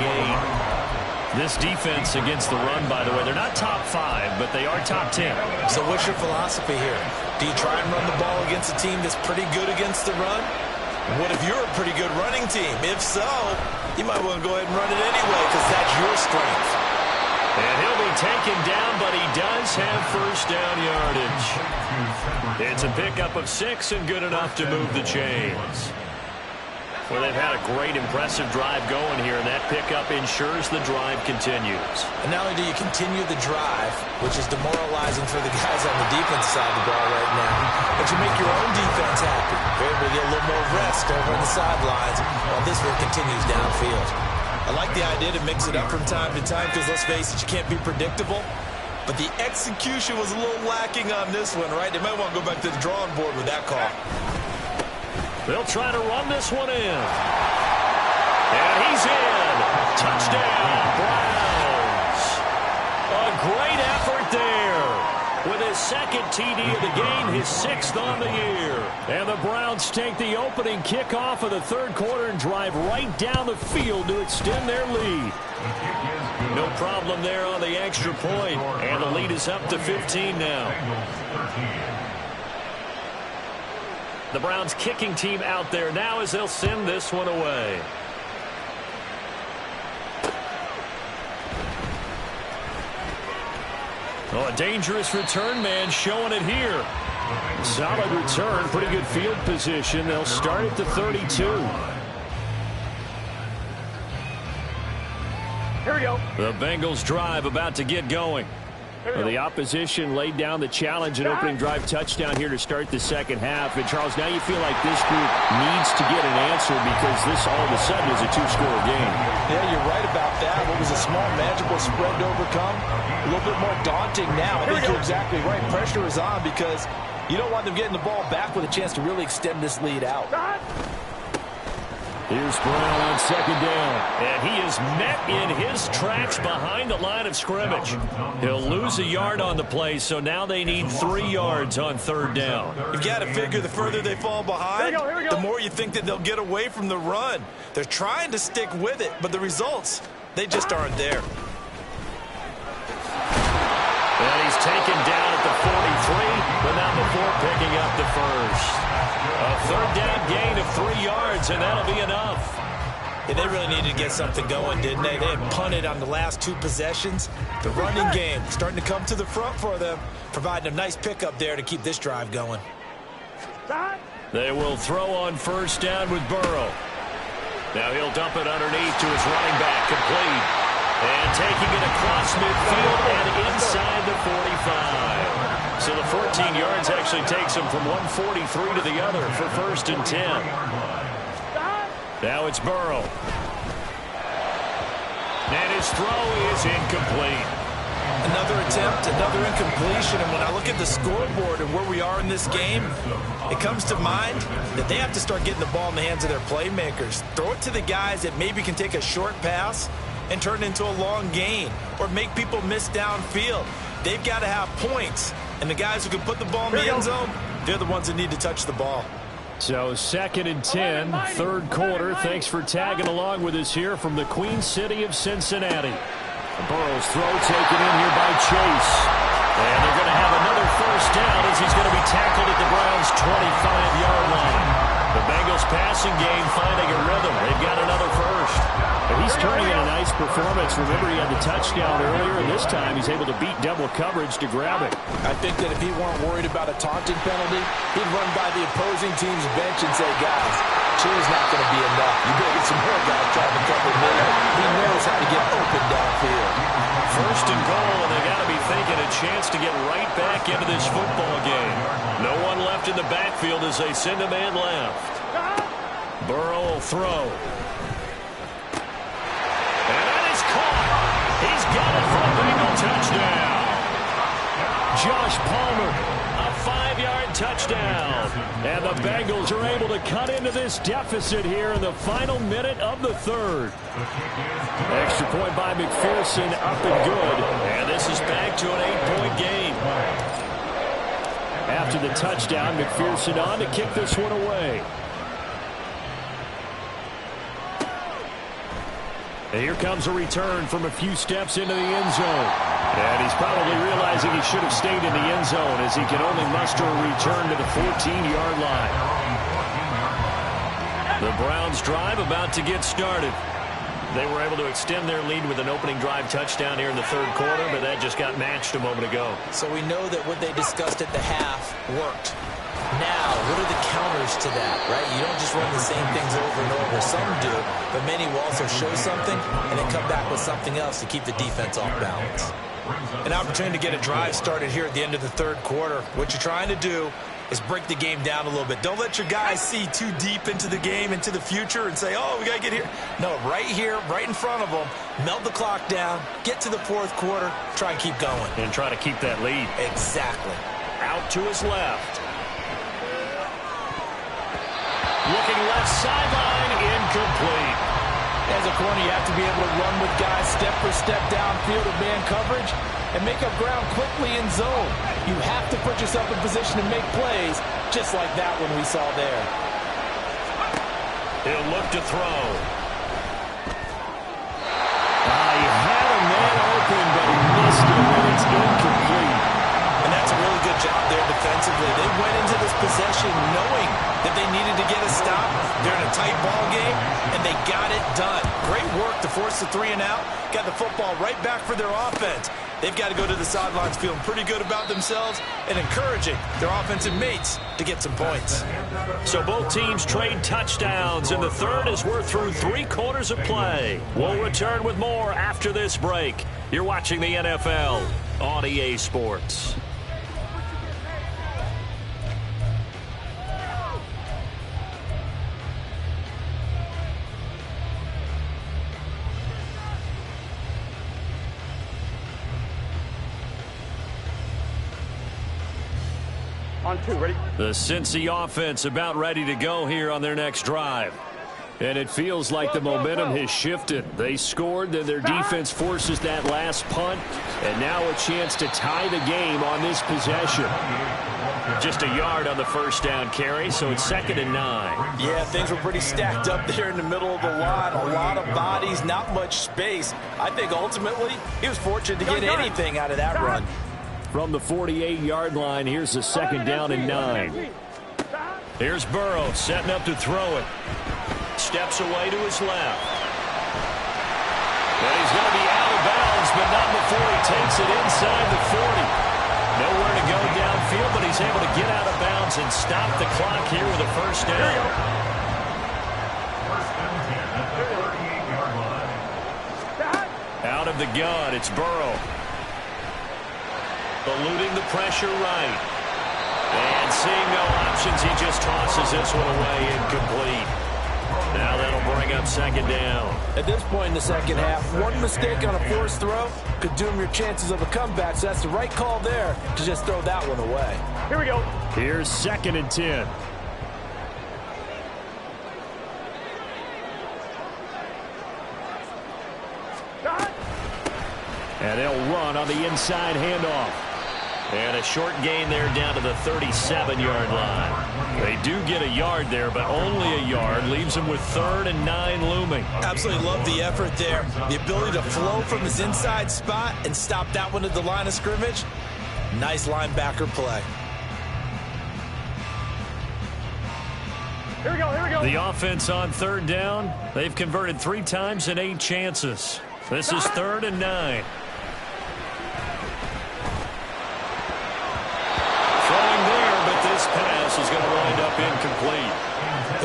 8. This defense against the run, by the way, they're not top 5, but they are top 10. So what's your philosophy here? Do you try and run the ball against a team that's pretty good against the run? What if you're a pretty good running team? If so, you might want to go ahead and run it anyway because that's your strength. And he'll be taken down, but he does have first down yardage. It's a pickup of 6 and good enough to move the chains. Well, they've had a great, impressive drive going here, and that pickup ensures the drive continues. And not only do you continue the drive, which is demoralizing for the guys on the defense side of the ball right now, but you make your own defense happy. You're able to get a little more rest over on the sidelines while this one continues downfield. I like the idea to mix it up from time to time because, let's face it, you can't be predictable. But the execution was a little lacking on this one, right? They might want to go back to the drawing board with that call. They'll try to run this one in. And he's in. Touchdown, Browns. A great effort there. With his 2nd TD of the game, his 6th on the year. And the Browns take the opening kickoff of the 3rd quarter and drive right down the field to extend their lead. No problem there on the extra point. And the lead is up to 15 now. The Browns kicking team out there now as they'll send this one away. Oh, a dangerous return man showing it here. Solid return, pretty good field position. They'll start at the 32. Here we go. The Bengals drive about to get going. Well, the opposition laid down the challenge and opening drive touchdown here to start the 2nd half. And, Charles, now you feel like this group needs to get an answer because this all of a sudden is a 2-score game. Yeah, you're right about that. What was a small, magical spread to overcome? A little bit more daunting now. I think you're exactly right. Pressure is on because you don't want them getting the ball back with a chance to really extend this lead out. Here's Brown on 2nd down. And he is met in his tracks behind the line of scrimmage. He'll lose a yard on the play, so now they need 3 yards on 3rd down. You've got to figure the further they fall behind, Here we go. the more you think that they'll get away from the run. They're trying to stick with it, but the results, they just aren't there. And he's taken down at the 43, but not before picking up the first. A third down gain of 3 yards, and that'll be enough. Yeah, they really needed to get something going, didn't they? They had punted on the last 2 possessions. The running game starting to come to the front for them, providing a nice pickup there to keep this drive going. They will throw on first down with Burrow. Now he'll dump it underneath to his running back, complete. And taking it across midfield and inside the 45. So the 14 yards actually takes him from 143 to the other for first and 10. Now it's Burrow. And his throw is incomplete. Another attempt, another incompletion, and when I look at the scoreboard and where we are in this game, it comes to mind that they have to start getting the ball in the hands of their playmakers. Throw it to the guys that maybe can take a short pass and turn it into a long gain or make people miss downfield. They've got to have points, and the guys who can put the ball in the end zone, they're the ones that need to touch the ball. So 2nd and 10, third quarter. Thanks for tagging along with us here from the Queen City of Cincinnati. Burrow's throw taken in here by Chase. And they're going to have another first down as he's going to be tackled at the Browns' 25-yard line. The Bengals passing game finding a rhythm. They've got another first. But he's turning in a nice performance. Remember, he had the touchdown earlier, and this time he's able to beat double coverage to grab it. I think that if he weren't worried about a taunting penalty, he'd run by the opposing team's bench and say, guys, two's not going to be enough. You better get some more guys trying to cover me. He knows how to get open downfield. First and goal, and they got to be thinking a chance to get right back into this football game. No one left in the backfield as they send a man left. Burrow will throw. And that is caught. He's got it for a Bengal touchdown. Josh Palmer, a 5-yard touchdown. And the Bengals are able to cut into this deficit here in the final minute of the third. Extra point by McPherson, up and good. And this is back to an 8-point game. After the touchdown, McPherson on to kick this one away. And here comes a return from a few steps into the end zone. And he's probably realizing he should have stayed in the end zone as he can only muster a return to the 14-yard line. The Browns drive about to get started. They were able to extend their lead with an opening drive touchdown here in the third quarter, but that just got matched a moment ago. So we know that what they discussed at the half worked. Now, what are the counters to that, right? You don't just run the same things over and over. Some do, but many will also show something and then come back with something else to keep the defense off balance. An opportunity to get a drive started here at the end of the third quarter. What you're trying to do is break the game down a little bit. Don't let your guys see too deep into the game, into the future, and say, oh, we got to get here. No, right here, right in front of them, melt the clock down, get to the fourth quarter, try and keep going. And try to keep that lead. Exactly. Out to his left. Looking left sideline, incomplete. As a corner, you have to be able to run with guys step for step downfield of man coverage and make up ground quickly in zone. You have to put yourself in position to make plays, just like that one we saw there. He'll look to throw. He had a man open, but he missed it, and it's incomplete. And that's a really good job there defensively. They went into this possession knowing that they needed to get a stop. They're in a tight ball game, and they got it done. Great work to force the 3 and out. Got the football right back for their offense. They've got to go to the sidelines feeling pretty good about themselves and encouraging their offensive mates to get some points. So both teams trade touchdowns in the third as we're through 3 quarters of play. We'll return with more after this break. You're watching the NFL on EA Sports. On 2, ready? The Cincy offense about ready to go here on their next drive. And it feels like the momentum has shifted. They scored, then their defense forces that last punt, and now a chance to tie the game on this possession. Just a yard on the first down carry, so it's 2nd and 9. Yeah, things were pretty stacked up there in the middle of the line. A lot of bodies, not much space. I think ultimately he was fortunate to get anything out of that run. From the 48-yard line, here's a 2nd down and 9. Here's Burrow setting up to throw it. Steps away to his left. And he's going to be out of bounds, but not before he takes it inside the 40. Nowhere to go downfield, but he's able to get out of bounds and stop the clock here with a first down. Out of the gun, it's Burrow. Eluding the pressure right. And seeing no options, he just tosses this one away, incomplete. Now that'll bring up second down. At this point in the second half, one mistake on a forced throw could doom your chances of a comeback, so that's the right call there to just throw that one away. Here we go. Here's 2nd and 10. And they'll run on the inside handoff. And a short gain there down to the 37-yard line. They do get a yard there, but only a yard. Leaves them with 3rd and 9 looming. Absolutely love the effort there. The ability to flow from his inside spot and stop that one at the line of scrimmage. Nice linebacker play. Here we go, here we go. The offense on 3rd down. They've converted 3 times in 8 chances. This is 3rd and 9. This pass is going to wind up incomplete.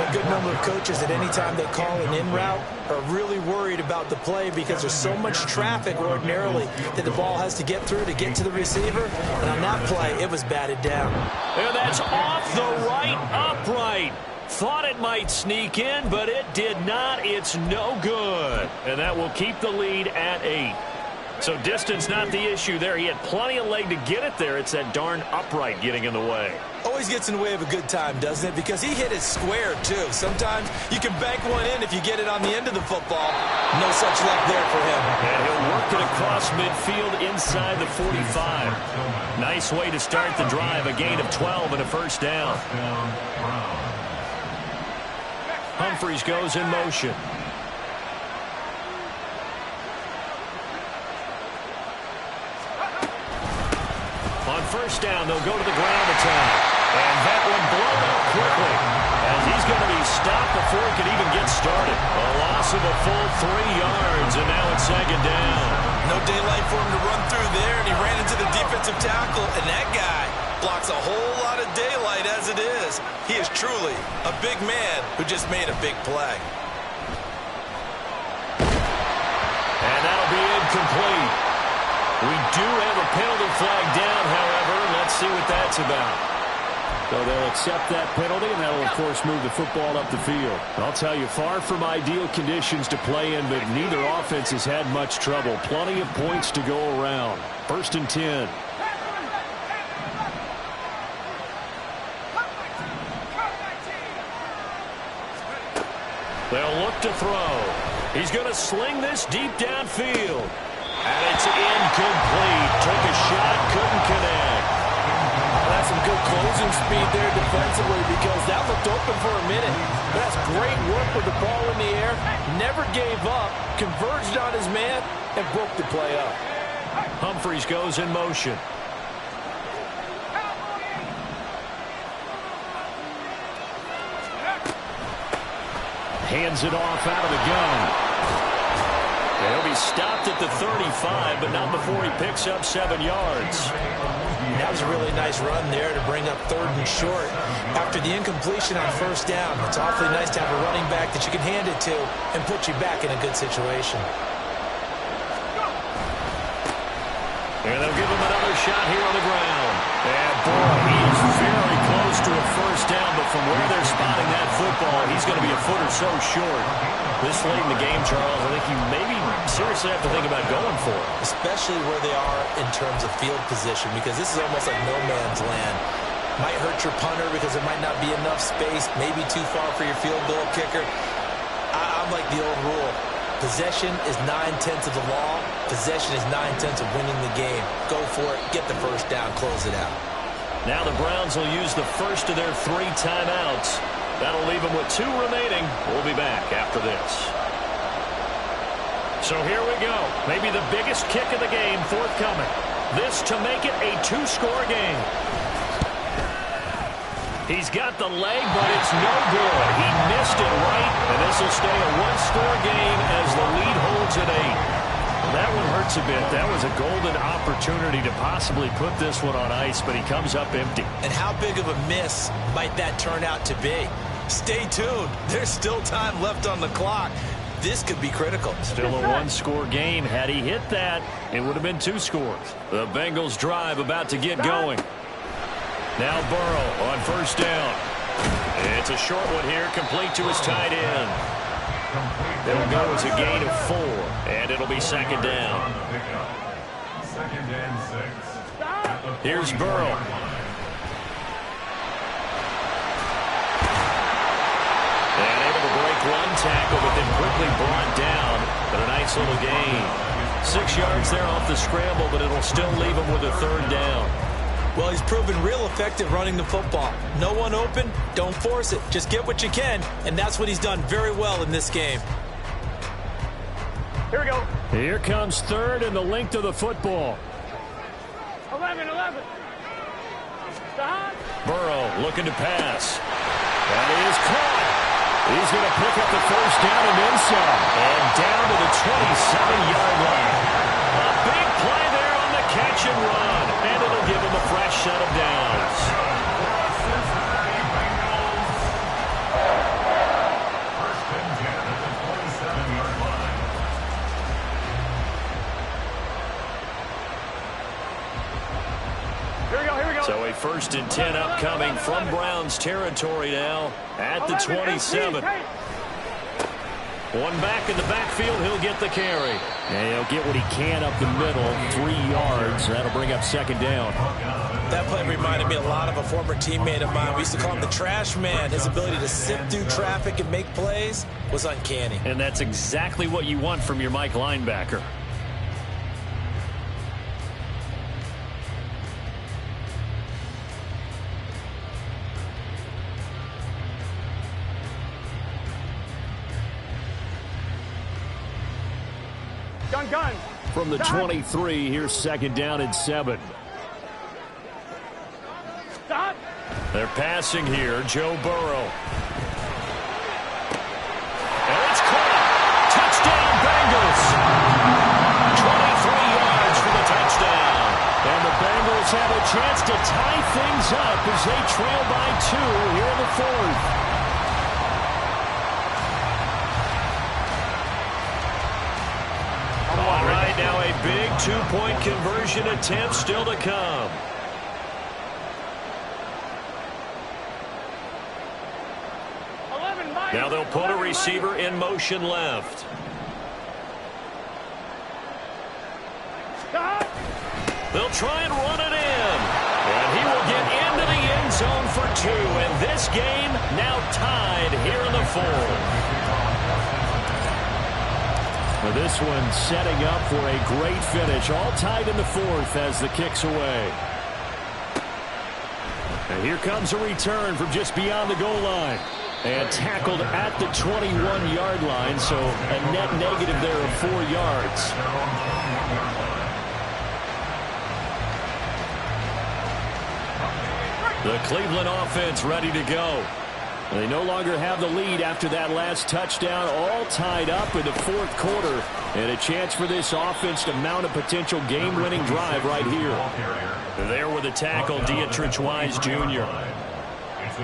A good number of coaches at any time they call an in route are really worried about the play because there's so much traffic ordinarily that the ball has to get through to get to the receiver. And on that play, it was batted down. And that's off the right upright. Thought it might sneak in, but it did not. It's no good. And that will keep the lead at 8. So distance not the issue there. He had plenty of leg to get it there. It's that darn upright getting in the way. Always gets in the way of a good time, doesn't it? Because he hit it square, too. Sometimes you can bank one in if you get it on the end of the football. No such luck there for him. And he'll work it across midfield inside the 45. Nice way to start the drive. A gain of 12 and a first down. Humphries goes in motion. On first down, they'll go to the ground attack. And that one blown up quickly. As he's going to be stopped before he can even get started. A loss of a full 3 yards, and now it's second down. No daylight for him to run through there, and he ran into the defensive tackle, and that guy blocks a whole lot of daylight as it is. He is truly a big man who just made a big play. And that'll be incomplete. We do have a penalty flag down, however. Let's see what that's about. So they'll accept that penalty, and that'll, of course, move the football up the field. I'll tell you, far from ideal conditions to play in, but neither offense has had much trouble. Plenty of points to go around. 1st and 10. They'll look to throw. He's going to sling this deep downfield. And it's incomplete. Took a shot, couldn't connect. That's some good closing speed there defensively because that looked open for a minute. That's great work with the ball in the air. Never gave up, converged on his man, and broke the play up. Humphries goes in motion. Hands it off out of the gun. He'll be stopped at the 35, but not before he picks up 7 yards. That was a really nice run there to bring up 3rd and short. After the incompletion on first down, it's awfully nice to have a running back that you can hand it to and put you back in a good situation. And they'll give him another shot here on the ground. And boy, he's very close to a first down, but from where they're spotting that football, he's going to be a foot or so short. This late in the game, Charles, I think you maybe seriously have to think about going for it. Especially where they are in terms of field position, because this is almost like no man's land. Might hurt your punter because there might not be enough space, maybe too far for your field goal kicker. I'm like the old rule. Possession is 9/10 of the law. Possession is 9/10 of winning the game. Go for it. Get the first down. Close it out. Now the Browns will use the first of their 3 timeouts. That'll leave them with 2 remaining. We'll be back after this. So here we go. Maybe the biggest kick of the game forthcoming. This to make it a 2-score game. He's got the leg, but it's no good. He missed it right, and this will stay a one-score game as the lead holds at 8. That one hurts a bit. That was a golden opportunity to possibly put this one on ice, but he comes up empty. And how big of a miss might that turn out to be? Stay tuned. There's still time left on the clock. This could be critical. Still a one-score game. Had he hit that, it would have been 2 scores. The Bengals drive about to get going. Now Burrow on first down. It's a short one here, complete to his tight end. It'll go as a gain of 4, and it'll be second down. Second and 6. Here's Burrow. And able to break one tackle, but then quickly brought down. But a nice little gain. 6 yards there off the scramble, but it'll still leave him with a third down. Well, he's proven real effective running the football. No one open, don't force it. Just get what you can, and that's what he's done very well in this game. Here we go. Here comes third and the length of the football. 11. Stop. Burrow looking to pass. That is caught. He's going to pick up the first down and then some. And down to the 27-yard line. A big play there on the catch and run. And it'll give him a fresh set of downs. First and 10 at the 27-yard line. Here we go. So a first and 10 upcoming from Browns territory now at the 27. One back in the backfield, he'll get the carry. And he'll get what he can up the middle, 3 yards. That'll bring up second down. That play reminded me a lot of a former teammate of mine. We used to call him the trash man. His ability to sift through traffic and make plays was uncanny. And that's exactly what you want from your Mike linebacker. Gun. From the 23, here's second down and 7. Stop. They're passing here, Joe Burrow. And it's caught. Touchdown, Bengals. 23 yards for the touchdown. And the Bengals have a chance to tie things up as they trail by 2 here in the 4th. All right, now a big 2-point conversion attempt still to come. Now they'll put a receiver in motion left. Stop. They'll try and run it in. And he will get into the end zone for 2. And this game now tied here in the 4th. Well, this one setting up for a great finish. All tied in the 4th as the kick's away. And here comes a return from just beyond the goal line. And tackled at the 21-yard line, so a net negative there of 4 yards. The Cleveland offense ready to go. They no longer have the lead after that last touchdown, all tied up in the 4th quarter. And a chance for this offense to mount a potential game-winning drive right here. There with a tackle, Dietrich Wise Jr.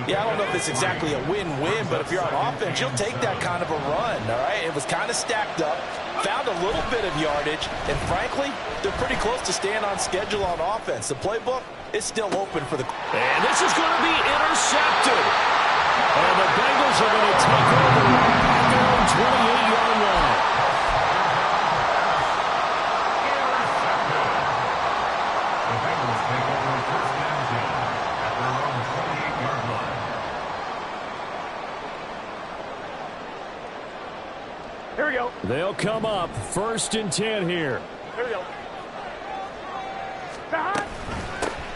Yeah, I don't know if it's exactly a win-win, but if you're on offense, you'll take that kind of a run, all right? It was kind of stacked up, found a little bit of yardage, and frankly, they're pretty close to staying on schedule on offense. The playbook is still open for the... And this is going to be intercepted. And the Bengals are going to take over at their own 28-yard line. The Bengals take over first and 10 at their own 28-yard line. Here we go. They'll come up first and 10 here. Here we go. Stop.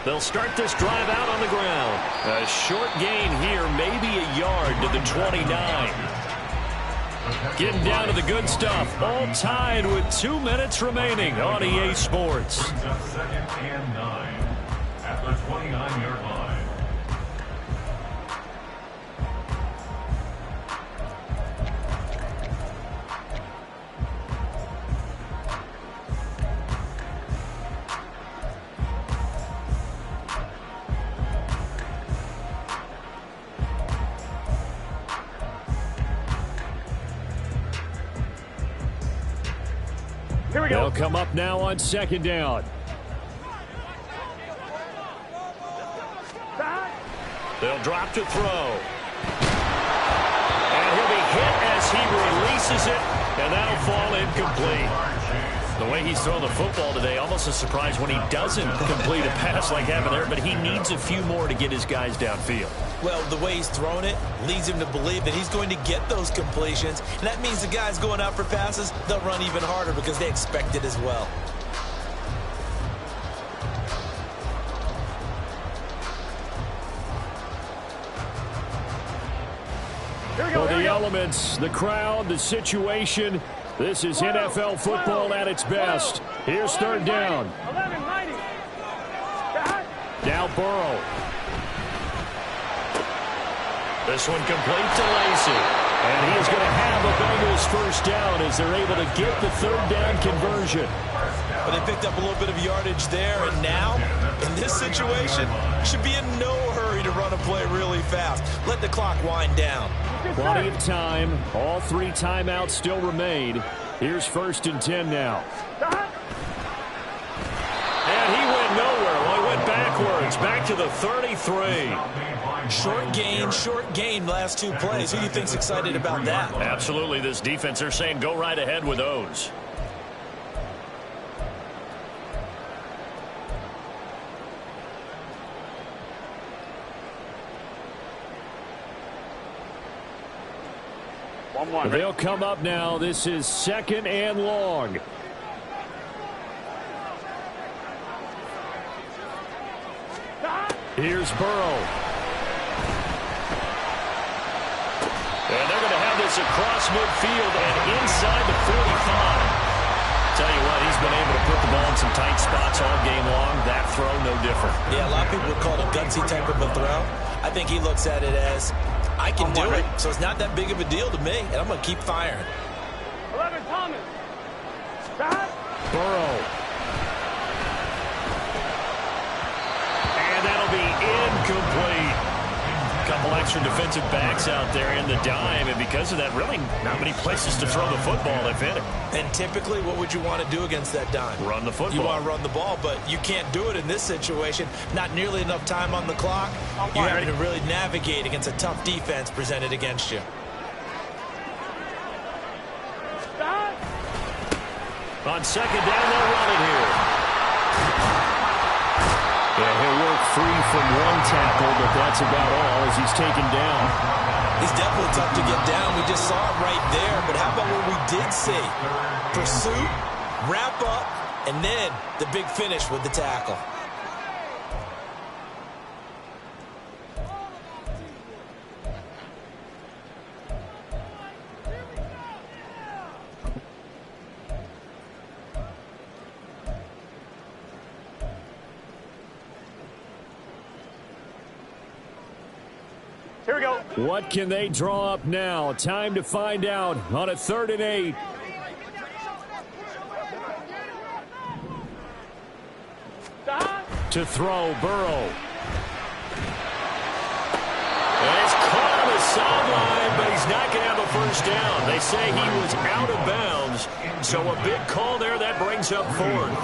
They'll start this drive out on the ground. A short gain here, maybe a yard to the 29. Getting down to the good stuff. All tied with 2 minutes remaining on EA Sports. Brings up second and 9 at the 29-yard line. Here we go. They'll come up now on second down. They'll drop to throw. And he'll be hit as he releases it, and that'll fall incomplete. The way he's throwing the football today, almost a surprise when he doesn't complete a pass like having there, but he needs a few more to get his guys downfield. Well, the way he's thrown it leads him to believe that he's going to get those completions, and that means the guys going out for passes, they'll run even harder because they expect it as well. For the elements, the crowd, the situation, this is NFL football at its best. Here's third down. 11-90. Now Burrow. This one complete to Lacy. And he is going to have a Bengals first down as they're able to get the third down conversion. But they picked up a little bit of yardage there, and now, in this situation, should be in no hurry to run a play really fast. Let the clock wind down. Plenty of time. All three timeouts still remain. Here's 1st and 10 now. And he went nowhere. Well, he went backwards. Back to the 33. Short gain last two plays. Who do you think's excited about that? Absolutely. This defense, they're saying go right ahead with those. They'll come up now. This is 2nd and long. Here's Burrow. And they're going to have this across midfield and inside the 45. Tell you what, he's been able to put the ball in some tight spots all game long. That throw, no different. Yeah, a lot of people would call it a gutsy type of a throw. I think he looks at it as, I can do it, so it's not that big of a deal to me, and I'm going to keep firing. 11 Thomas. Burrow. And that'll be incomplete. Couple extra defensive backs out there in the dime, and because of that, really not many places to throw the football, if any. And typically, what would you want to do against that dime? Run the football. You want to run the ball, but you can't do it in this situation. Not nearly enough time on the clock. You're having to really navigate against a tough defense presented against you. On second down, they'll run it here. Yeah, he'll work free from one tackle, but that's about all as he's taken down. He's definitely tough to get down. We just saw it right there, but how about what we did see? Pursuit, wrap up, and then the big finish with the tackle. Here we go. What can they draw up now? Time to find out on a 3rd and 8. To throw, Burrow. And it's caught on the sideline, but he's not going to have a first down. They say he was out of bounds, so a big call there. That brings up 4th.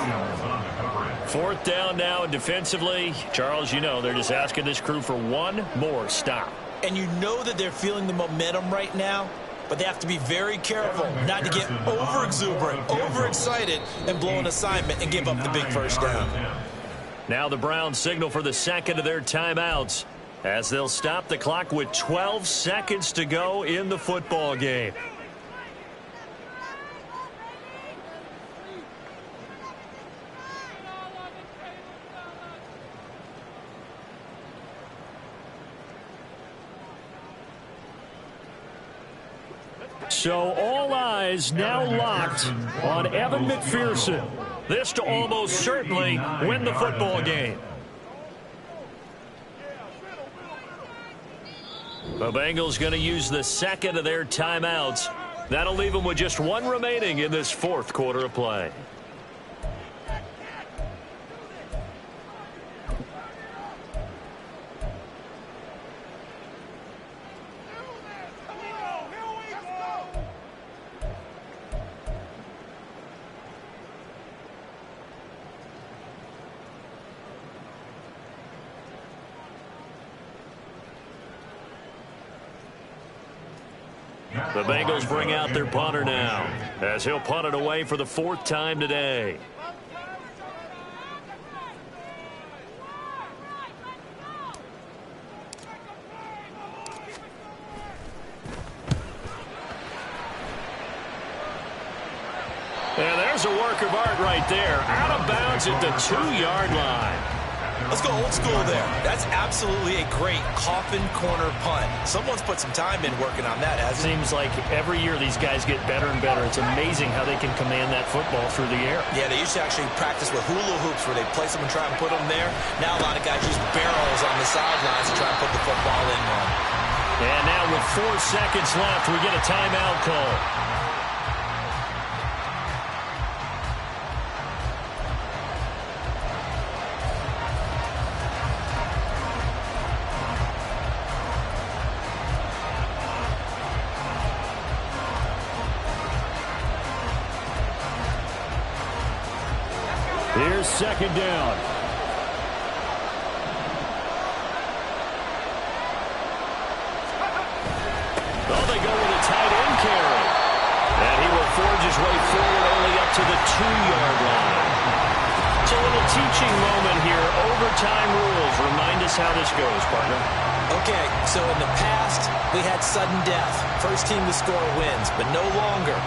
4th down now, and defensively, Charles, you know, they're just asking this crew for one more stop. And you know that they're feeling the momentum right now, but they have to be very careful not to get over-exuberant, overexcited, and blow an assignment and give up the big first down. Now the Browns signal for the second of their timeouts as they'll stop the clock with 12 seconds to go in the football game. So all eyes now locked on Evan McPherson. This to almost certainly win the football game. The Bengals going to use the second of their timeouts. That'll leave them with just one remaining in this 4th quarter of play. The Bengals bring out their punter now, as he'll punt it away for the 4th time today. And there's a work of art right there. Out of bounds at the 2-yard line. Let's go old school there. That's absolutely a great coffin corner punt. Someone's put some time in working on that, hasn't it? Seems like every year these guys get better and better. It's amazing how they can command that football through the air. Yeah, they used to actually practice with hula hoops where they place them and try and put them there. Now a lot of guys use barrels on the sidelines to try and put the football in there. And now with 4 seconds left, we get a timeout call. Here's 2nd down. Oh, they go with a tight end carry. And he will forge his way forward only up to the 2-yard line. It's a little teaching moment here. Overtime rules. Remind us how this goes, partner. Okay, so in the past, we had sudden death. First team to score wins, but no longer.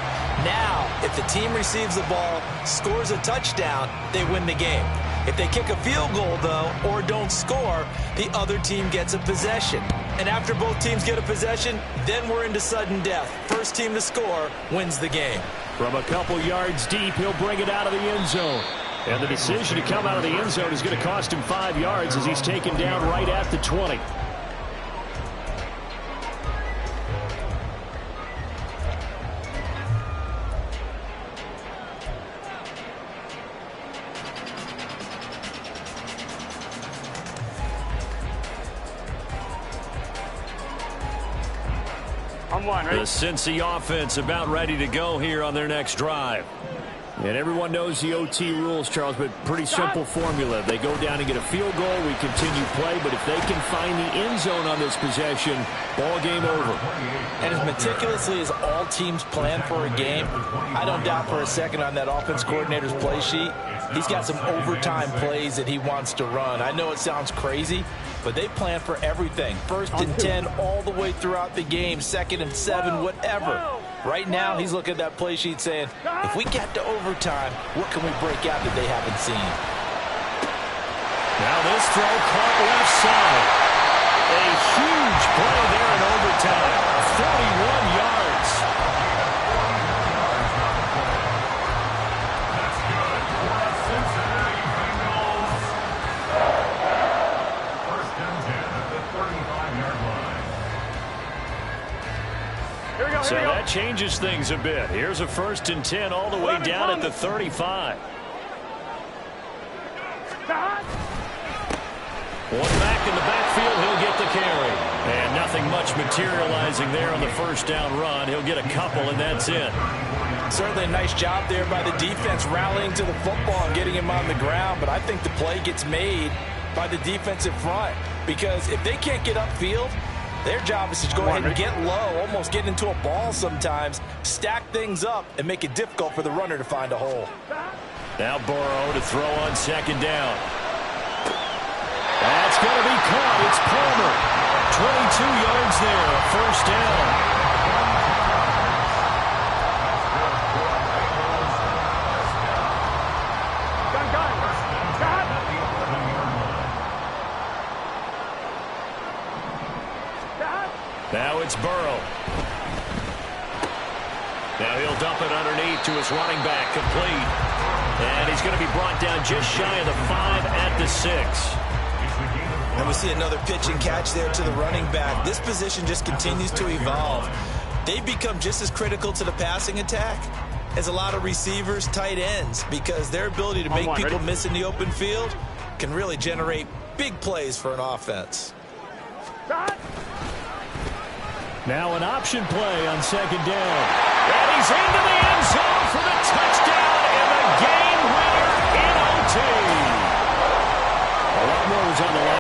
Now, if the team receives the ball, scores a touchdown, they win the game. If they kick a field goal, though, or don't score, the other team gets a possession. And after both teams get a possession, then we're into sudden death. First team to score wins the game. From a couple yards deep, he'll bring it out of the end zone. And the decision to come out of the end zone is going to cost him 5 yards as he's taken down right at the 20. The Cincy offense about ready to go here on their next drive. And everyone knows the OT rules, Charles, but pretty simple formula. They go down and get a field goal, we continue play, but if they can find the end zone on this possession, ball game over. And as meticulously as all teams plan for a game, I don't doubt for a second on that offense coordinator's play sheet, he's got some overtime plays that he wants to run. I know it sounds crazy, but they plan for everything. 1st and 10 all the way throughout the game, 2nd and 7, whatever. Right now, he's looking at that play sheet saying, if we get to overtime, what can we break out that they haven't seen? Now this throw caught left side. A huge play there in overtime. 41 yards. That's good for the Cincinnati Bengals. 1st and 10 at the 35-yard line. So that changes things a bit. Here's a 1st and 10 all the way down at the 35. One back in the backfield, he'll get the carry. And nothing much materializing there on the 1st down run. He'll get a couple, and that's it. Certainly a nice job there by the defense rallying to the football and getting him on the ground, but I think the play gets made by the defensive front because if they can't get upfield, their job is to go ahead and get low, almost get into a ball sometimes, stack things up, and make it difficult for the runner to find a hole. Now Burrow to throw on 2nd down. That's going to be caught. It's Palmer. 22 yards there, a 1st down. Now it's Burrow. Now he'll dump it underneath to his running back, complete. And he's going to be brought down just shy of the 5 at the 6. And we see another pitch and catch there to the running back. This position just continues to evolve. They've become just as critical to the passing attack as a lot of receivers, tight ends, because their ability to make people miss in the open field can really generate big plays for an offense. Now an option play on 2nd down. And he's into the end zone for the touchdown and the game winner in OT. A lot more was on the line.